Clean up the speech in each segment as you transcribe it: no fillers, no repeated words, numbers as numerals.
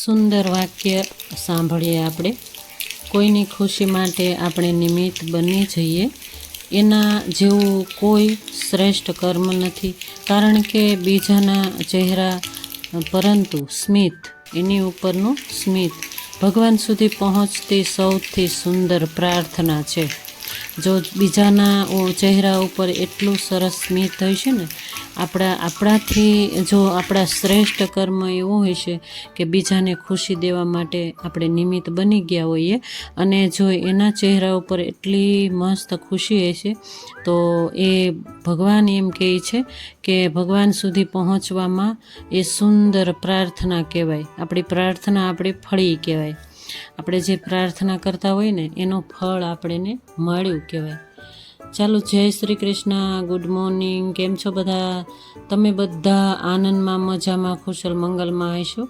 સુંદર વાક્ય સાંભળીએ આપણે. કોઈની ખુશી માટે આપણે નિમિત્ત બની જઈએ. એના જેવું કોઈ શ્રેષ્ઠ કર્મ નથી, કારણ કે બીજાના ચહેરા પરંતુ સ્મિત, એની ઉપરનું સ્મિત ભગવાન સુધી પહોંચતી સૌથી સુંદર પ્રાર્થના છે. જો બીજાના ચહેરા ઉપર એટલું સરસ સ્મિત હોય છે ને, આપણાથી જો આપણા શ્રેષ્ઠ કર્મ એવું હોય છે કે બીજાને ખુશી દેવા માટે આપણે નિમિત્ત બની ગયા હોઈએ, અને જો એના ચહેરા ઉપર એટલી મસ્ત ખુશી હોય છે, તો એ ભગવાન એમ કહે છે કે ભગવાન સુધી પહોંચવામાં એ સુંદર પ્રાર્થના કહેવાય. આપણી પ્રાર્થના આપણી ફળી કહેવાય. આપણે જે પ્રાર્થના કરતા હોય ને એનો ફળ આપણને મળ્યું કહેવાય. ચાલો, જય શ્રી કૃષ્ણ. Good morning. કેમ છો બધા? તમે બધા આનંદમાં, મજામાં, કુશલ મંગલમાં હશો.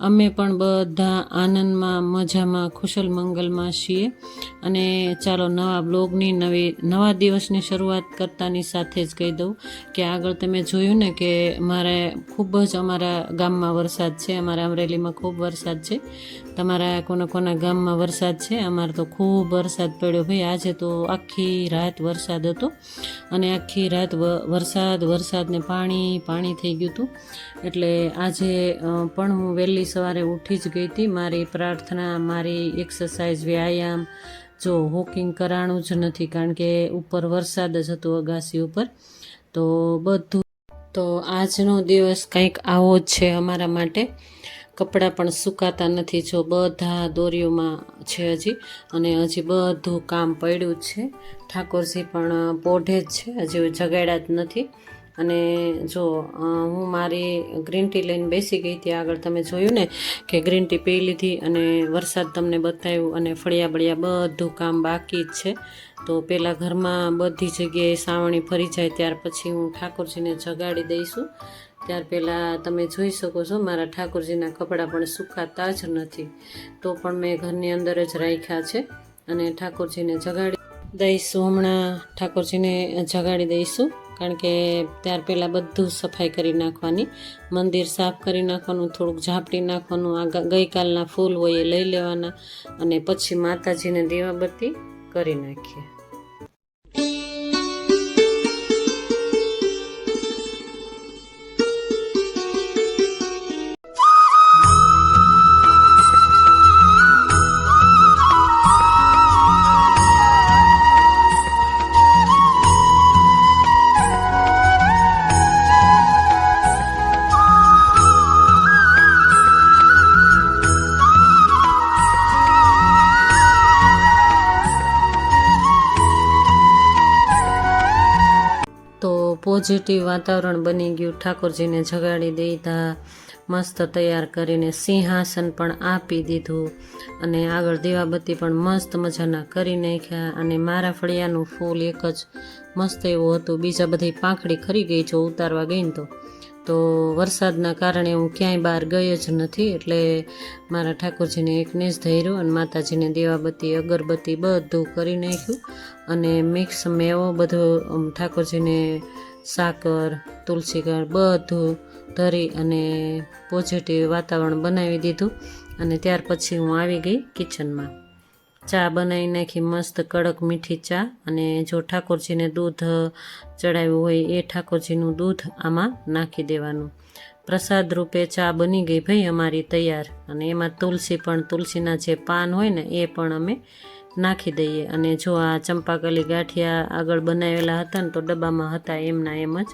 અમે પણ બધા આનંદમાં, મજામાં, કુશલ મંગલમાં છીએ. અને ચાલો, નવા બ્લોગની નવા દિવસની શરૂઆત કરતાની સાથે જ કહી દઉં કે આગળ તમે જોયું ને કે મારે ખૂબ જ અમારા ગામમાં વરસાદ છે. અમારા અમરેલીમાં ખૂબ વરસાદ છે. તમારા કોના ગામમાં વરસાદ છે? અમારે તો ખૂબ વરસાદ પડ્યો ભાઈ. આજે તો આખી રાત વરસાદ હતો, અને આખી રાત વરસાદને પાણી થઈ ગયું હતું. એટલે આજે પણ હું વહેલી સવારે ઉઠી જ ગઈ હતી. મારી પ્રાર્થના, મારી એક્સરસાઇઝ, વ્યાયામ, જો વોકિંગ કરાણું જ નથી, કારણ કે ઉપર વરસાદ જ હતો અગાસી ઉપર. તો બધું, તો આજનો દિવસ કંઈક આવો જ છે અમારા માટે. કપડાં પણ સુકાતા નથી, જો બધા દોરીઓમાં છે હજી, અને હજી બધું કામ પડ્યું જ છે. ઠાકોરજી પણ પોઢે જ છે, હજી જગાડ્યા જ નથી. અને જો હું મારી ગ્રીન ટી લઈને બેસી ગઈ હતી. આગળ તમે જોયું ને કે ગ્રીન ટી પી લીધી, અને વરસાદ તમને બતાવ્યું, અને ફળિયા બળિયા બધું કામ બાકી જ છે. તો પહેલાં ઘરમાં બધી જગ્યાએ સાવણી ફરી જાય ત્યાર પછી હું ઠાકોરજીને જગાડી દઈશું. ત્યાર પહેલાં તમે જોઈ શકો છો મારા ઠાકોરજીના કપડાં પણ સુકાતા જ નથી, તો પણ મેં ઘરની અંદર જ રાખ્યા છે. અને ઠાકોરજીને જગાડી દઈશું. હમણાં ઠાકોરજીને જગાડી દઈશું, કારણ કે ત્યાર પહેલાં બધું સફાઈ કરી નાખવાની, મંદિર સાફ કરી નાખવાનું, થોડુંક ઝાપટી નાખવાનું, આ ગઈકાલના ફૂલ હોય એ લઈ લેવાના, અને પછી માતાજીને દીવાબત્તી કરી નાખીએ. પોઝિટિવ વાતાવરણ બની ગયું. ઠાકોરજીને જગાડી દીધા, મસ્ત તૈયાર કરીને સિંહાસન પણ આપી દીધું, અને આગળ દીવાબત્તી પણ મસ્ત મજાના કરી નાખ્યા. અને મારા ફળિયાનું ફૂલ એક જ મસ્ત એવું હતું, બીજા બધી પાંખડી ખરી ગઈ જો ઉતારવા ગઈ ને તો વરસાદના કારણે હું ક્યાંય બહાર ગઈ જ નથી. એટલે મારા ઠાકોરજીને એકને જ ધર્યું, અને માતાજીને દીવાબત્તી, અગરબત્તી બધું કરી નાખ્યું. અને મિક્સ મેવો બધો ઠાકોરજીને સાકર, તુલસી ગાળ બધું ધરી અને પોઝિટિવ વાતાવરણ બનાવી દીધું. અને ત્યાર પછી હું આવી ગઈ કિચનમાં. ચા બનાવી નાખી, મસ્ત કડક મીઠી ચા. અને જો ઠાકોરજીને દૂધ ચડાવ્યું હોય એ ઠાકોરજીનું દૂધ આમાં નાખી દેવાનું. પ્રસાદ રૂપે ચા બની ગઈ ભાઈ અમારી તૈયાર. અને એમાં તુલસીના જે પાન હોય ને એ પણ અમે નાખી દઈએ. અને જો આ ચંપાકલી ગાંઠિયા આગળ બનાવેલા હતા ને તો ડબ્બામાં હતા એમના એમ જ.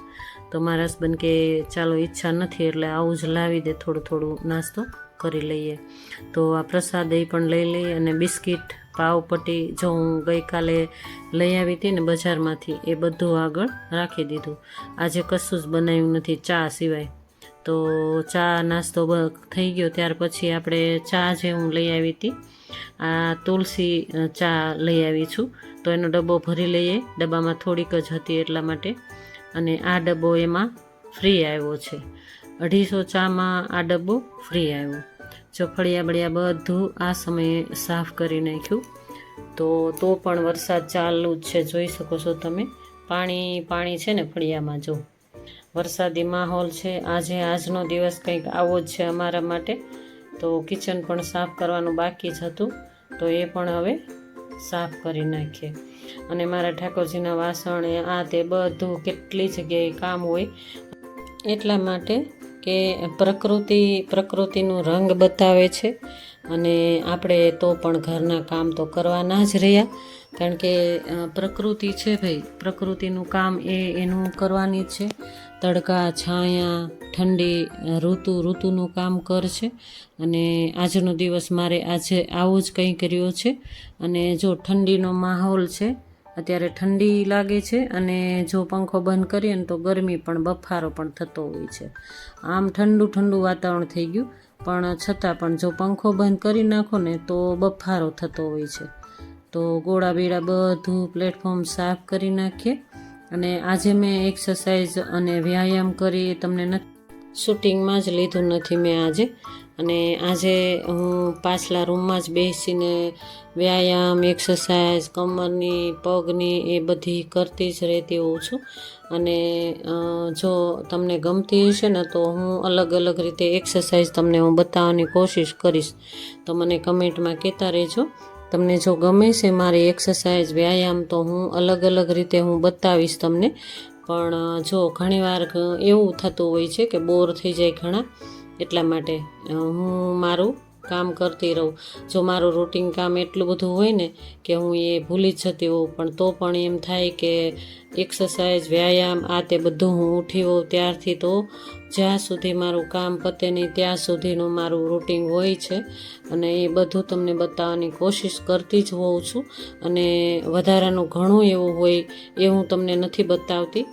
તો મારા હસબન્ડ કે ચાલો ઈચ્છા નથી એટલે આવું જ લાવી દે, થોડું નાસ્તો કરી લઈએ. તો આ પ્રસાદ એ પણ લઈ લઈએ. અને બિસ્કિટ, પાવપટ્ટી જો હું ગઈકાલે લઈ આવી હતી ને બજારમાંથી, એ બધું આગળ રાખી દીધું. આજે કશું જ બનાવ્યું નથી ચા સિવાય. તો ચા નાસ્તો થઈ ગયો. ત્યાર પછી આપણે ચા જે હું લઈ આવી હતી, આ તુલસી ચા લઈ આવી છું, તો એનો ડબ્બો ભરી લઈએ. ડબ્બામાં થોડીક જ હતી એટલા માટે. અને આ ડબ્બો એમાં ફ્રી આવ્યો છે. 250 ચામાં આ ડબ્બો ફ્રી આવ્યો. જો ફળિયા બળિયા બધું આ સમયે સાફ કરી નાખ્યું. તો પણ વરસાદ ચાલુ જ છે, જોઈ શકો છો તમે. પાણી છે ને ફળિયામાં. જો વરસાદી માહોલ છે. આજનો દિવસ કંઈક આવો જ છે અમારા માટે. તો કિચન પણ સાફ કરવાનું બાકી જ હતું, તો એ પણ હવે સાફ કરી નાખીએ. અને મારા ઠાકોરજીના વાસણ આ તે બધું કેટલી જગ્યાએ કામ હોય, એટલા માટે કે પ્રકૃતિનું રંગ બતાવે છે. અને આપણે તો પણ ઘરના કામ તો કરવાના જ રહ્યા, કારણ કે પ્રકૃતિ છે ભાઈ, પ્રકૃતિનું કામ એનું કરવાની જ છે. તડકા, છાયા, ઠંડી, ઋતુનું કામ કરશે. અને આજનો દિવસ મારે આજે આવું જ કંઈ કર્યો છે. અને જો ઠંડીનો માહોલ છે, અત્યારે ઠંડી લાગે છે, અને જો પંખો બંધ કરીએ ને તો ગરમી પણ, બફારો પણ થતો હોય છે. આમ ઠંડુ વાતાવરણ થઈ ગયું, પણ છતાં પણ જો પંખો બંધ કરી નાખો ને તો બફારો થતો હોય છે. તો ગોળા બીડા બધું પ્લેટફોર્મ સાફ કરી નાખીએ. અને આજે મેં એક્સરસાઇઝ અને વ્યાયામ કરી તમને શૂટિંગમાં જ લીધું નથી મેં આજે. અને આજે હું પાછલા રૂમમાં જ બેસીને વ્યાયામ, એક્સરસાઇઝ, કમરની, પગની એ બધી કરતી જ રહેતી હોઉં છું. અને જો તમને ગમતી હશે ને તો હું અલગ અલગ રીતે એક્સરસાઇઝ તમને હું બતાવવાની કોશિશ કરીશ. તો મને કમેન્ટમાં કહેતા રહેજો. તમને જો ગમે છે મારી એક્સરસાઇઝ, વ્યાયામ, તો હું અલગ અલગ રીતે હું બતાવીશ તમને. પણ જો ઘણીવાર એવું થતું હોય છે કે બોર થઈ જાય ઘણા, એટલા માટે હું મારું કામ કરતી રહું. જો મારું રૂટિન કામ એટલું બધું હોય ને કે હું એ ભૂલી જ જતી હોઉં, પણ તો પણ એમ થાય કે એક્સરસાઇઝ, વ્યાયામ આ તે બધું હું ઉઠી હોઉં ત્યારથી તો જ્યાં સુધી મારું કામ પતે નહીં ત્યાં સુધીનું મારું રૂટિન હોય છે. અને એ બધું તમને બતાવવાની કોશિશ કરતી જ હોઉં છું. અને વધારાનું ઘણું એવું હોય એ હું તમને નથી બતાવતી,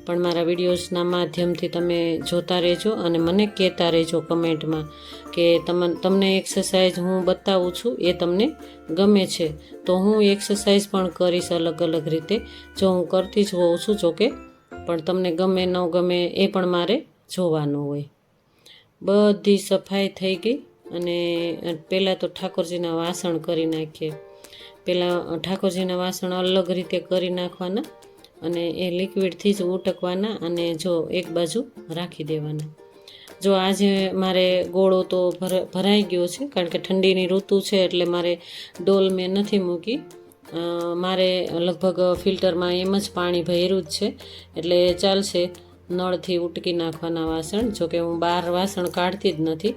પણ મારા વિડીયોઝના માધ્યમથી તમે જોતા રહેજો અને મને કહેતા રહેજો કમેન્ટમાં કે તમને એક્સરસાઇઝ હું બતાવું છું એ તમને ગમે છે. તો હું એક્સરસાઇઝ પણ કરીશ અલગ અલગ રીતે, જો હું કરતી જ હોઉં છું જોકે, પણ તમને ગમે ન ગમે એ પણ મારે જોવાનું હોય. બધી સફાઈ થઈ ગઈ. અને પહેલાં તો ઠાકોરજીના વાસણ કરી નાખીએ. પહેલાં ઠાકોરજીના વાસણ અલગ રીતે કરી નાખવાના, અને એ લિક્વિડથી જ ઉટકવાના, અને જો એક બાજુ રાખી દેવાના. જો આજે મારે ગોળો તો ભરાઈ ગયો છે, કારણ કે ઠંડીની ઋતુ છે એટલે મારે ડોલ મેં નથી મૂકી. મારે લગભગ ફિલ્ટરમાં એમ જ પાણી ભર્યું જ છે, એટલે ચાલશે. નળથી ઉટકી નાખવાના વાસણ. જોકે હું બહાર વાસણ કાઢતી જ નથી,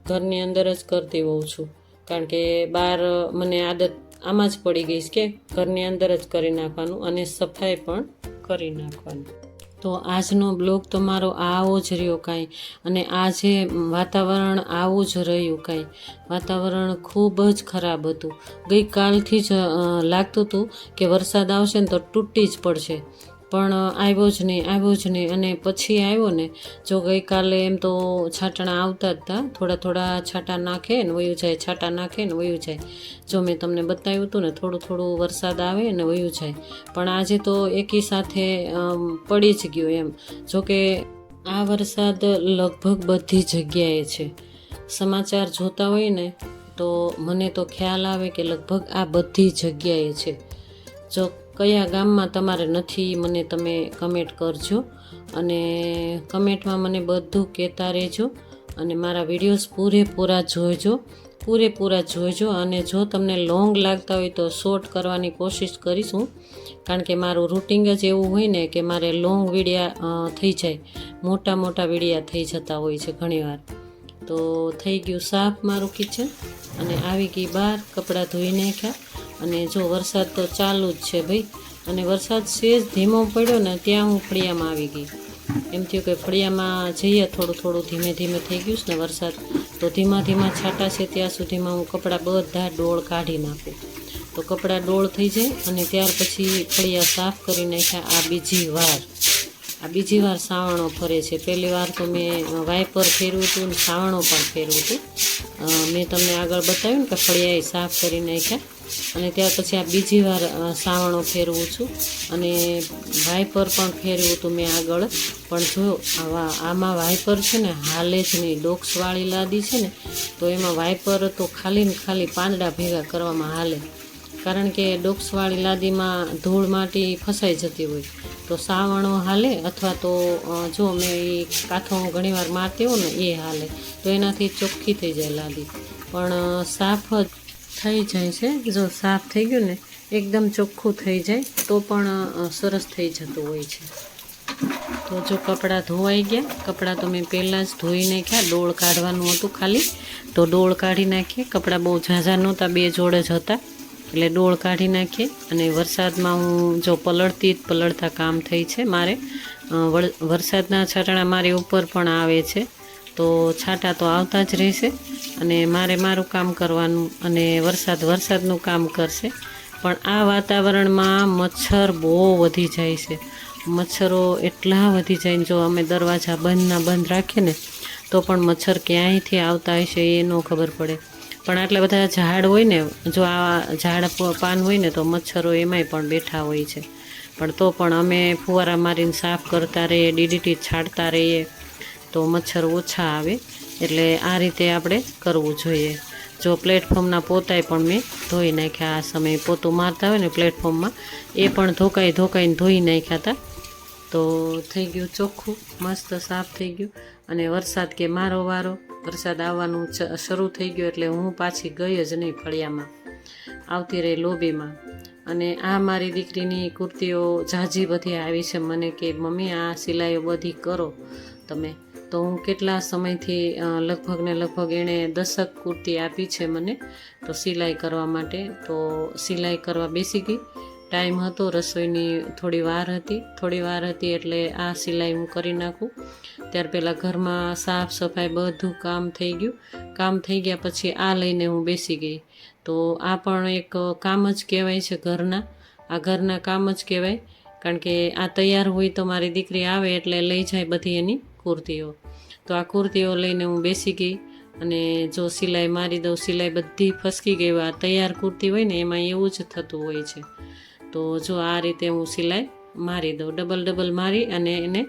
ઘરની અંદર જ કરતી હોઉં છું, કારણ કે બહાર મને આદત આમાં જ પડી ગઈ છે કે ઘરની અંદર જ કરી નાખવાનું અને સફાઈ પણ કરી નાખવાની. તો આજનો બ્લોગ તો મારો આવો જ રહ્યો કાંઈ. અને આજે વાતાવરણ આવું જ રહ્યું કાંઈ. વાતાવરણ ખૂબ જ ખરાબ હતું. ગઈકાલથી જ લાગતું હતું કે વરસાદ આવશે ને તો તૂટી જ પડશે, પણ આવ્યો જ નહીં. અને પછી આવ્યો ને, જો ગઈકાલે એમ તો છાંટણા આવતા જ હતા, થોડા છાંટા નાખે ને વયું જાય, છાંટા નાખે ને વયું જાય. જો મેં તમને બતાવ્યું હતું ને, થોડું વરસાદ આવે ને વયું જાય. પણ આજે તો એકી સાથે પડી જ ગયો એમ. જોકે આ વરસાદ લગભગ બધી જગ્યાએ છે. સમાચાર જોતા હોય ને તો મને તો ખ્યાલ આવે કે લગભગ આ બધી જગ્યાએ છે. જો કયા ગામમાં તમારે નથી, મને તમે કમેન્ટ કરજો. અને કમેન્ટમાં મને બધું કહેતા રહેજો. અને મારા વિડીયોઝ પૂરેપૂરા જોઈજો. અને જો તમને લોંગ લાગતા હોય તો શોર્ટ કરવાની કોશિશ કરીશું, કારણ કે મારું રૂટિન જ એવું હોય ને કે મારે લોંગ વિડીયા થઈ જાય, મોટા વિડીયા થઈ જતા હોય છે ઘણીવાર. તો થઈ ગયું સાફ મારું કિચન, અને આવી ગઈ બહાર, કપડાં ધોઈ નાખ્યા. અને જો વરસાદ તો ચાલુ જ છે ભાઈ. અને વરસાદ સેજ ધીમો પડ્યો ને ત્યાં હું ફળિયામાં આવી ગઈ. એમ થયું કે ફળિયામાં જઈએ, થોડું ધીમે થઈ ગયું છે ને વરસાદ, તો ધીમા છાંટા છે ત્યાં સુધીમાં હું કપડાં બધા ડોળ કાઢી નાખું. તો કપડાં ડોળ થઈ જાય, અને ત્યાર પછી ફળિયા સાફ કરી નાખ્યા. આ બીજી વાર સાવણો ફરે છે. પહેલી વાર તો મેં વાઇપર ફેરવ્યું હતું ને સાવણો પણ ફેરવ્યું હતું. મેં તમને આગળ બતાવ્યું ને કે ફળિયા સાફ કરી નાખ્યા. અને ત્યાર પછી આ બીજી વાર સાવણો ફેરવું છું. અને વાઇપર પણ ફેરવ્યું હતું મેં આગળ. પણ જો આમાં વાઇપર છે ને હાલે જ નહીં. ડોક્સવાળી લાદી છે ને, તો એમાં વાઇપર તો ખાલી પાંદડા ભેગા કરવામાં હાલે. કારણ કે ડોક્સવાળી લાદીમાં ધૂળ માટી ફસાઈ જતી હોય, તો સાવણો હાલે અથવા તો જો મેં એ કાથો ઘણીવાર મારતી હોઉં ને એ હાલે, તો એનાથી ચોખ્ખી થઈ જાય લાદી. પણ સાફ જ થઈ જાય છે. જો સાફ થઈ ગયું ને એકદમ ચોખ્ખું થઈ જાય તો પણ સરસ થઈ જતું હોય છે. તો જો કપડાં ધોવાઈ ગયા, કપડાં તો મેં પહેલાં જ ધોઈ નાખ્યા. ડોળ કાઢવાનું હતું ખાલી, તો ડોળ કાઢી નાખીએ. કપડાં બહુ ઝાઝા નહોતા, 2 જોડ જ હતા, એટલે ડોળ કાઢી નાખીએ. અને વરસાદમાં હું જો પલળતા કામ થઈ છે મારે. વરસાદના છાંટણા મારી ઉપર પણ આવે છે, તો છાંટા તો આવતા જ રહેશે અને મારે મારું કામ કરવાનું અને વરસાદનું કામ કરશે. પણ આ વાતાવરણમાં મચ્છર બહુ વધી જાય છે. મચ્છરો એટલા વધી જાય, જો અમે દરવાજા બંધ રાખીએ ને તો પણ મચ્છર ક્યાંયથી આવતા હશે એ ન ખબર પડે. પણ આટલા બધા ઝાડ હોય ને, જો આ ઝાડ પાન હોય ને તો મચ્છરો એમાંય પણ બેઠા હોય છે. પણ તો પણ અમે ફુવારા મારીને સાફ કરતા રહીએ, DDT છાંટતા રહીએ તો મચ્છર ઓછા આવે. એટલે આ રીતે આપણે કરવું જોઈએ. જો પ્લેટફોર્મના પોતાય પણ મેં ધોઈ નાખ્યા. આ સમયે પોતું મારતા હોય ને પ્લેટફોર્મમાં, એ પણ ધોકાઈને ધોઈ નાખ્યા હતા. તો થઈ ગયું ચોખ્ખું, મસ્ત સાફ થઈ ગયું. અને વરસાદ કે મારો વારો, વરસાદ આવવાનું શરૂ થઈ ગયો એટલે હું પાછી ગઈ જ નહીં ફળિયામાં, આવતી રહી લોબીમાં. અને આ મારી દીકરીની કુર્તીઓ ઝાઝી બધી આવી છે. મને કે મમ્મી આ સિલાઈઓ બધી કરો તમે. તો હું કેટલા સમયથી લગભગ એણે 10 કુર્તી આપી છે મને, તો સિલાઈ કરવા માટે. તો સિલાઈ કરવા બેસી ગઈ. ટાઈમ હતો, રસોઈની થોડી વાર હતી એટલે આ સિલાઈ હું કરી નાખું. ત્યાર પહેલાં ઘરમાં સાફ સફાઈ બધું કામ થઈ ગયું. કામ થઈ ગયા પછી આ લઈને હું બેસી ગઈ. તો આ પણ એક કામ જ કહેવાય છે ઘરના. આ ઘરના કામ જ કહેવાય, કારણ કે આ તૈયાર હોય તો મારી દીકરી આવે એટલે લઈ જાય બધી એની કુર્તીઓ. તો આ કુર્તીઓ લઈને હું બેસી ગઈ અને જો સિલાઈ મારી દઉં. સિલાઈ બધી ફસકી ગઈ. આ તૈયાર કુર્તી હોય ને એમાં એવું જ થતું હોય છે. તો જો આ રીતે હું સિલાઈ મારી દઉં, ડબલ મારી અને એને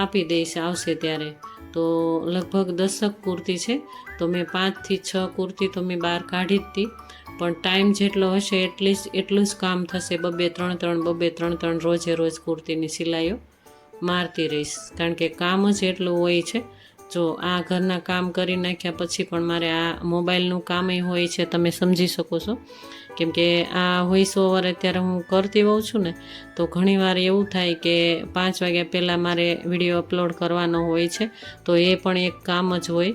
આપી દઈશ આવશે ત્યારે. તો લગભગ 10 કુર્તી છે, તો મેં 5 થી 6 કુર્તી તો મેં બહાર કાઢી જ હતી. પણ ટાઈમ જેટલો હશે એટલું જ કામ થશે. 2-3 રોજ કુર્તીની સિલાઈઓ મારતી રહીશ, કારણ કે કામ જ એટલું હોય છે. જો આ ઘરના કામ કરી નાખ્યા પછી પણ મારે આ મોબાઈલનું કામ હોય છે, તમે સમજી શકો છો. કેમ કે આ વોઇસ ઓવર અત્યારે હું કરતી હોઉં છું ને, તો ઘણીવાર એવું થાય કે 5 વાગ્યા પહેલાં મારે વિડીયો અપલોડ કરવાનો હોય છે, તો એ પણ એક કામ જ હોય.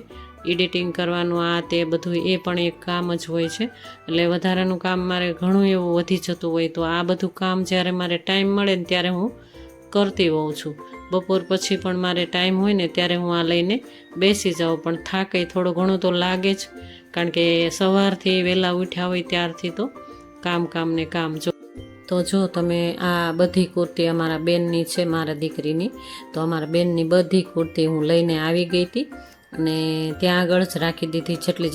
એડિટિંગ કરવાનું આ તે બધું એ પણ એક કામ જ હોય છે. એટલે વધારાનું કામ મારે ઘણું એવું વધી જતું હોય. તો આ બધું કામ જ્યારે મારે ટાઈમ મળે ને ત્યારે હું કરતી હોઉં છું. બપોર પછી પણ મારે ટાઈમ હોય ને ત્યારે હું આ લઈને બેસી જાઉં. પણ થાકે થોડું ઘણું તો લાગે જ, કારણ કે સવારથી વહેલા ઉઠ્યા હોય ત્યારથી તો કામ. તો જો તમે આ બધી કુર્તી અમારા બેનની છે, મારા દીકરીની. તો અમારા બેનની બધી કુર્તી હું લઈને આવી ગઈ હતી અને ત્યાં આગળ જ રાખી દીધી. જેટલી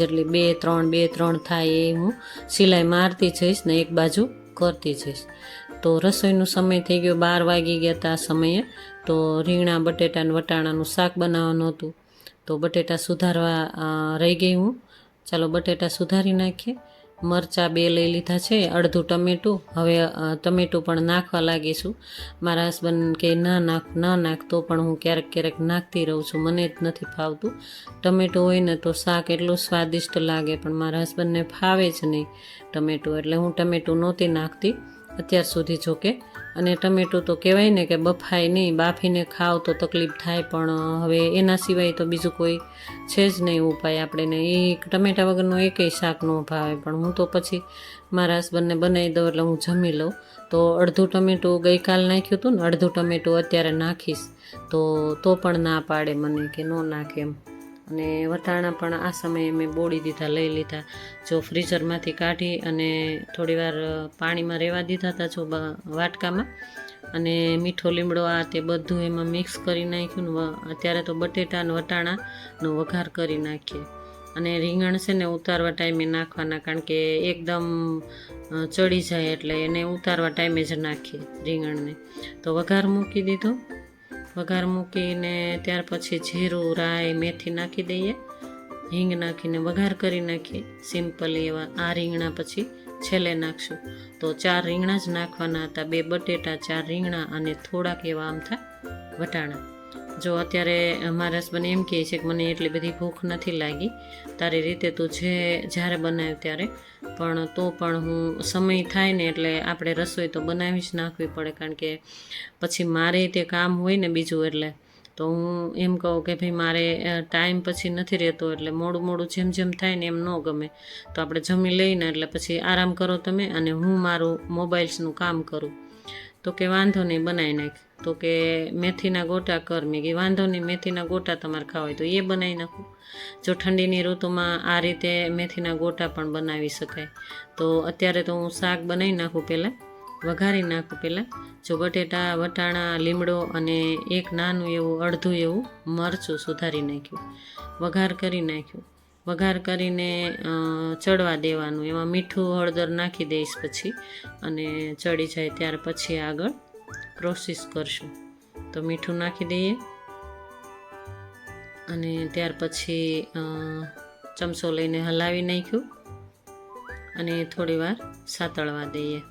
2-3 થાય એ હું સિલાઈ મારતી જઈશ ને એક બાજુ કરતી જઈશ. તો રસોઈનો સમય થઈ ગયો, 12 વાગી ગયા હતા આ સમયે. તો રીંગણા બટેટા અને વટાણાનું શાક બનાવવાનું હતું, તો બટેટા સુધારવા રહી ગઈ હું. ચાલો બટેટા સુધારી નાખીએ. મરચાં 2 લઈ લીધા છે, અડધું ટમેટું. હવે ટમેટું પણ નાખવા લાગીશું. મારા હસબન્ડ કે ન નાખ, તો પણ હું ક્યારેક નાખતી રહું છું. મને જ નથી ફાવતું. ટમેટું હોય ને તો શાક એટલું સ્વાદિષ્ટ લાગે, પણ મારા હસબન્ડને ફાવે જ નહીં ટમેટું, એટલે હું ટમેટું નહોતી નાખતી અત્યાર સુધી. જોકે અને ટમેટું તો કહેવાય ને કે બફાય નહીં, બાફીને ખાવ તો તકલીફ થાય, પણ હવે એના સિવાય તો બીજું કોઈ છે જ નહીં ઉપાય આપણે. એ ટમેટા વગરનું એકેય શાક ન ભાવે, પણ હું તો પછી મારા હસબન્ડને બનાવી દઉં એટલે હું જમી લઉં. તો અડધું ટમેટું ગઈકાલ નાખ્યું હતું ને, અડધું ટમેટું અત્યારે નાખીશ તો પણ ના પાડે મને કે ન નાખે એમ. અને વટાણા પણ આ સમયે મેં બોળી દીધા, લઈ લીધા. જો ફ્રીઝરમાંથી કાઢી અને થોડીવાર પાણીમાં રહેવા દીધા હતા, જો વાટકામાં. અને મીઠો લીમડો આ તે બધું એમાં મિક્સ કરી નાખ્યું ને અત્યારે તો બટેટા અને વટાણાનો વઘાર કરી નાખીએ. અને રીંગણ છે ને ઉતારવા ટાઈમે નાખવાના, કારણ કે એકદમ ચડી જાય એટલે એને ઉતારવા ટાઈમે જ નાખીએ રીંગણને. તો વઘાર મૂકી દીધો. વઘાર મૂકીને ત્યાર પછી જીરું, રાઈ, મેથી નાખી દઈએ. હિંગ નાખીને વઘાર કરી નાખીએ સિમ્પલી એવા. આ રીંગણા પછી છેલ્લે નાખશું. તો 4 રીંગણા જ નાખવાના હતા, 2 બટેટા, 4 રીંગણા અને થોડાક એવા આમથા વટાણા. જો અત્યારે મારા હસબન્ડ એમ કહે છે કે મને એટલી બધી ભૂખ નથી લાગી, તારી રીતે તું જ્યારે બનાવ્યું ત્યારે, પણ તો પણ હું સમય થાય ને એટલે આપણે રસોઈ તો બનાવી જ નાખવી પડે, કારણ કે પછી મારે તે કામ હોય ને બીજું, એટલે તો હું એમ કહું કે ભાઈ મારે ટાઈમ પછી નથી રહેતો, એટલે મોડું જેમ જેમ થાય ને એમ ન ગમે, તો આપણે જમી લઈને એટલે પછી આરામ કરો તમે અને હું મારું મોબાઈલ્સનું કામ કરું. તો કે વાંધો નહીં, બનાવી નાખ. તો કે મેથીના ગોટા કર. મેં કે વાંધો નહીં, મેથીના ગોટા તમારે ખાવા હોય તો એ બનાવી નાખું. જો ઠંડીની ઋતુમાં આ રીતે મેથીના ગોટા પણ બનાવી શકાય. તો અત્યારે તો હું શાક બનાવી નાખું, પહેલાં વઘારી નાખું. પહેલાં જો બટેટા, વટાણા, લીમડો અને એક નાનું એવું અડધું એવું મરચું સુધારી નાખ્યું, વઘાર કરી નાખ્યું. વઘાર કરીને ચડવા દેવાનું, એમાં મીઠું હળદર નાખી દઈશ પછી, અને ચડી જાય ત્યાર પછી આગળ પ્રોસેસ કરશું. તો મીઠું નાખી દઈએ અને ત્યાર પછી ચમચો લઈને હલાવી નાખ્યું અને થોડી વાર સાતળવા દઈએ.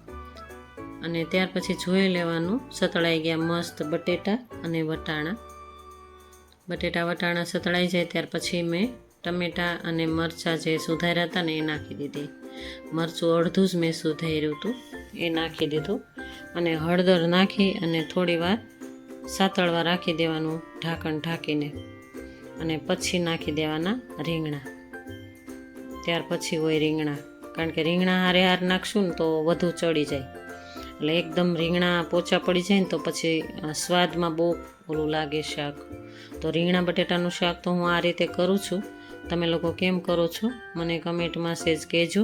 અને ત્યાર પછી જોઈ લેવાનું સતળાઈ ગયા મસ્ત બટેટા અને વટાણા. બટેટા વટાણા સતળાઈ જાય ત્યાર પછી મેં ટમેટાં અને મરચાં જે સુધાર્યા હતા ને એ નાખી દીધી. મરચું અડધું જ મેં સુધાર્યું હતું, એ નાખી દીધું અને હળદર નાખી અને થોડી વાર સાતળવા રાખી દેવાનું ઢાંકણ ઢાંકીને. અને પછી નાખી દેવાના રીંગણા. ત્યાર પછી હોય રીંગણા, કારણ કે રીંગણા હારે નાખશું ને તો વધુ ચડી જાય, એટલે એકદમ રીંગણા પોચા પડી જાય ને તો પછી સ્વાદમાં બહુ ઓલું લાગે શાક. તો રીંગણા બટેટાનું શાક તો હું આ રીતે કરું છું. તમે લોકો કેમ કરો છો મને કમેન્ટમાં સેજ કહેજો.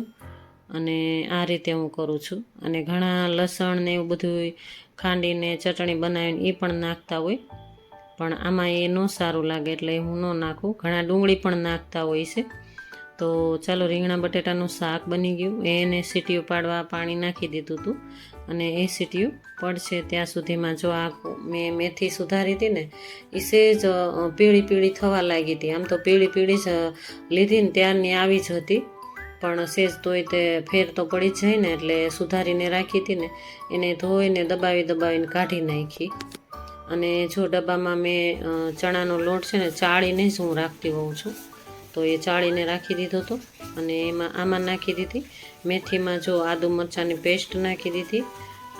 અને આ રીતે હું કરું છું. અને ઘણા લસણ ને એવું બધું ખાંડીને ચટણી બનાવીને એ પણ નાખતા હોય, પણ આમાં એ ન સારું લાગે એટલે હું ન નાખું. ઘણા ડુંગળી પણ નાખતા હોય છે. તો ચાલો, રીંગણા બટેટાનું શાક બની ગયું. એને સીટીઓ પાડવા પાણી નાખી દીધું હતું અને એ સીટીઓ પડશે ત્યાં સુધીમાં જો આ મેં મેથી સુધારી હતી ને એ સેજ પીળી થવા લાગી હતી. આમ તો પીળી જ લીધી ને ત્યારની આવી જ હતી, પણ સેજ તોય તે ફેર તો પડી જ જાય ને, એટલે સુધારીને રાખી હતી ને એને ધોઈને દબાવીને કાઢી નાખી. અને જો ડબ્બામાં મેં ચણાનો લોટ છે ને ચાળીને જ હું રાખતી હોઉં છું, તો એ ચાળીને રાખી દીધો હતો. અને આમાં નાખી દીધી મેથીમાં જો આદુ મરચાંની પેસ્ટ નાખી દીધી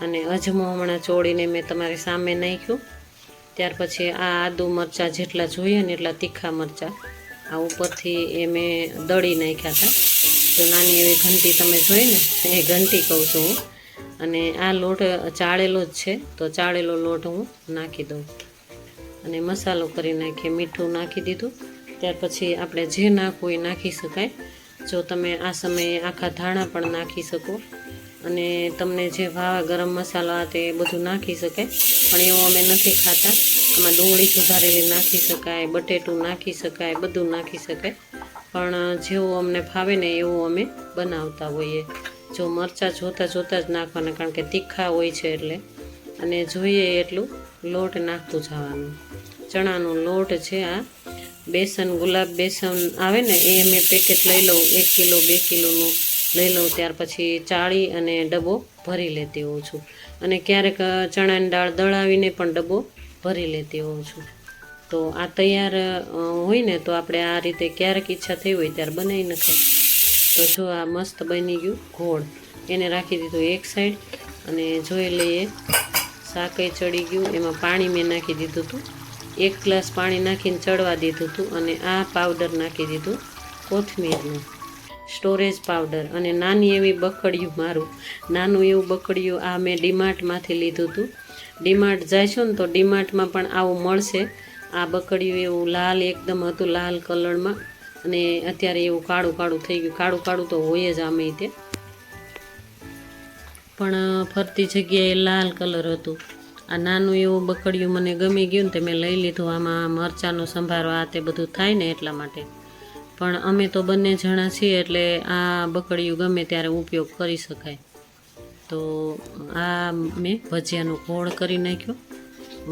અને અજમો હમણાં ચોળીને મેં તમારી સામે નાખ્યું. ત્યાર પછી આ આદુ મરચાં જેટલા જોઈએ ને એટલા તીખા મરચાં આ ઉપરથી એ મેં દળી નાખ્યા હતા. જો નાની એવી ઘંટી તમે જોઈ ને એ ઘંટી કહું છું હું. અને આ લોટ ચાળેલો જ છે, તો ચાળેલો લોટ હું નાખી દઉં અને મસાલો કરી નાખીએ. મીઠું નાખી દીધું. ત્યાર પછી આપણે જે નાખવું એ નાખી શકાય. જો તમે આ સમયે આખા ધાણા પણ નાખી શકો અને તમને જે ભાવે ગરમ મસાલા તે બધું નાખી શકાય, પણ એવું અમે નથી ખાતા. આમાં ડુંગળી સુધારેલી નાખી શકાય, બટેટું નાખી શકાય, બધું નાખી શકાય, પણ જેવું અમને ફાવે ને એવું અમે બનાવતા હોઈએ. જો મરચાં જોતાં જ નાખવાના, કારણ કે તીખા હોય છે એટલે. અને જોઈએ એટલું લોટ નાખતું જવાનું. ચણાનો લોટ છે આ બેસન, ગુલાબ બેસન આવે ને એ મેં પેકેટ લઈ લઉં, 1 કિલો 2 કિલોનું લઈ લઉં. ત્યાર પછી ચાળી અને ડબ્બો ભરી લેતી હોઉં છું. અને ક્યારેક ચણાની દાળ દળાવીને પણ ડબ્બો ભરી લેતી હોઉં છું. તો આ તૈયાર હોય ને તો આપણે આ રીતે ક્યારેક ઈચ્છા થઈ હોય ત્યારે બનાવી નખાય. તો જો આ મસ્ત બની ગયું ગોળ, એને રાખી દીધું એક સાઈડ. અને જોઈ લઈએ શાકય ચડી ગયું. એમાં પાણી મેં નાખી દીધું હતું, 1 ગ્લાસ પાણી નાખીને ચડવા દીધું હતું. અને આ પાવડર નાખી દીધું કોથમીરનું, સ્ટોરેજ પાવડર. અને નાની એવી બકડિયું, મારું નાનું એવું બકડિયું આ મેં ડીમાર્ટમાંથી લીધું હતું. ડીમાર્ટ જાય છો ને તો ડીમાર્ટમાં પણ આવું મળશે. આ બકડિયું એવું લાલ એકદમ હતું, લાલ કલરમાં. અને અત્યારે એવું કાળું થઈ ગયું. કાળું તો હોય જ આમે તે, પણ ફરતી જગ્યાએ લાલ કલર હતું. આ નાનું એવું બકડિયું મને ગમી ગયું ને તે મેં લઈ લીધું. આમાં મરચાંનો સંભારો આ તે બધું થાય ને એટલા માટે. પણ અમે તો બંને જણા છીએ એટલે આ બકડિયું ગમે ત્યારે ઉપયોગ કરી શકાય. તો આ મેં ભજીયાનો ગોળ કરી નાખ્યો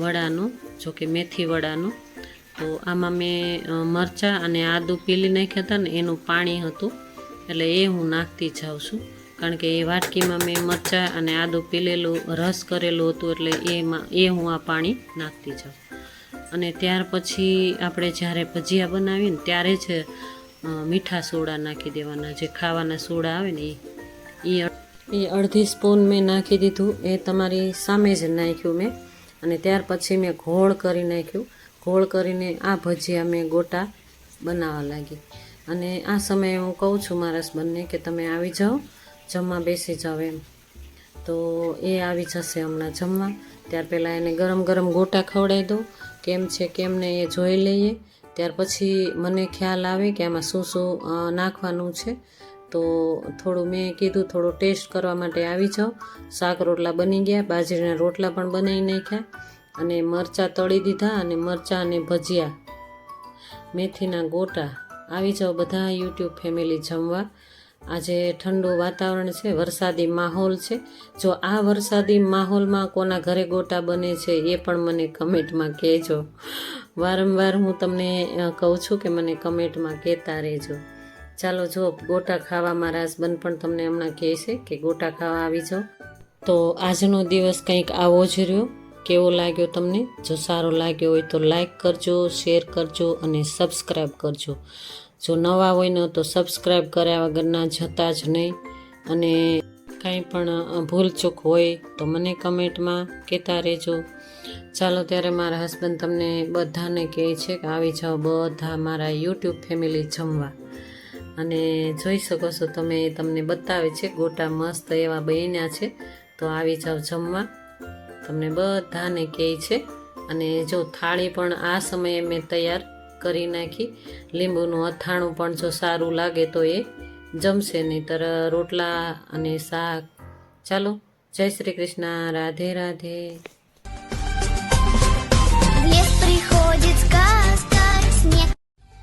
વડાનું, જોકે મેથી વડાનું. તો આમાં મેં મરચાં અને આદું પીલી નાખ્યા હતા ને એનું પાણી હતું, એટલે એ હું નાખતી જાઉં છું. કારણ કે એ વાટકીમાં મેં મરચાં અને આદું પીલેલું રસ કરેલું હતું, એટલે હું આ પાણી નાખતી જાઉં. અને ત્યાર પછી આપણે જ્યારે ભજીયા બનાવીએ ને ત્યારે જ મીઠા સોડા નાખી દેવાના, જે ખાવાના સોડા આવે ને એ અડધી સ્પૂન મેં નાખી દીધું. એ તમારી સામે જ નાખ્યું મેં. અને ત્યાર પછી મેં ઘોળ કરી નાખ્યું. ઘોળ કરીને આ ભજીયા મેં ગોટા બનાવવા લાગી. અને આ સમયે હું કહું છું મારા હસબન્ડને કે તમે આવી જાઓ, જમવા બેસી જાઓ એમ. તો એ આવી જશે હમણાં જમવા. ત્યાર પહેલાં એને ગરમ ગરમ ગોટા ખવડાવી દઉં, કેમ છે કેમ ને એ જોઈ લઈએ. ત્યાર પછી મને ખ્યાલ આવે કે આમાં શું શું નાખવાનું છે. તો થોડું મેં કીધું થોડું ટેસ્ટ કરવા માટે આવી જાઓ. શાક રોટલા બની ગયા, બાજરીના રોટલા પણ બનાવી નાખ્યા, અને મરચાં તળી દીધા, અને મરચાં અને ભજીયા, મેથીના ગોટા. આવી જાઓ બધા યુટ્યુબ ફેમિલી જમવા. આજે ઠંડુ વાતાવરણ છે, વરસાદી માહોલ છે. જો આ વરસાદી માહોલમાં કોના ઘરે ગોટા બને છે એ પણ મને કમેન્ટમાં કહેજો. વારંવાર હું તમને કહું છું કે મને કમેન્ટમાં કહેતા રહેજો. ચાલો, જો ગોટા ખાવા મારા હસબન્ડ પણ તમને હમણાં કહે છે કે ગોટા ખાવા આવી જાઓ. તો આજનો દિવસ કંઈક આવો જ રહ્યો. કેવો લાગ્યો તમને? જો સારો લાગ્યો હોય તો લાઈક કરજો, શેર કરજો અને સબસ્ક્રાઈબ કરજો. જો નવા હોય ને તો સબસ્ક્રાઈબ કર્યા વગરના જતા જ નહીં. અને કાંઈ પણ ભૂલચૂક હોય તો મને કમેન્ટમાં કહેતા રહેજો. ચાલો, ત્યારે મારા હસબન્ડ તમને બધાને કહે છે કે આવી જાઓ બધા મારા યુટ્યુબ ફેમિલી જમવા. અને જોઈ શકો છો તમે, તમને બતાવે છે ગોટા મસ્ત એવા બન્યા છે. તો આવી જાઓ જમવા, તમને બધાને કહે છે. અને જો થાળી પણ આ સમયે મેં તૈયાર કરી નાખી. લીંબુનું અથાણું પણ જો સારું લાગે તો એ જમશે, નહીંતર રોટલા અને શાક. ચાલો, જય શ્રી કૃષ્ણ, રાધે રાધે.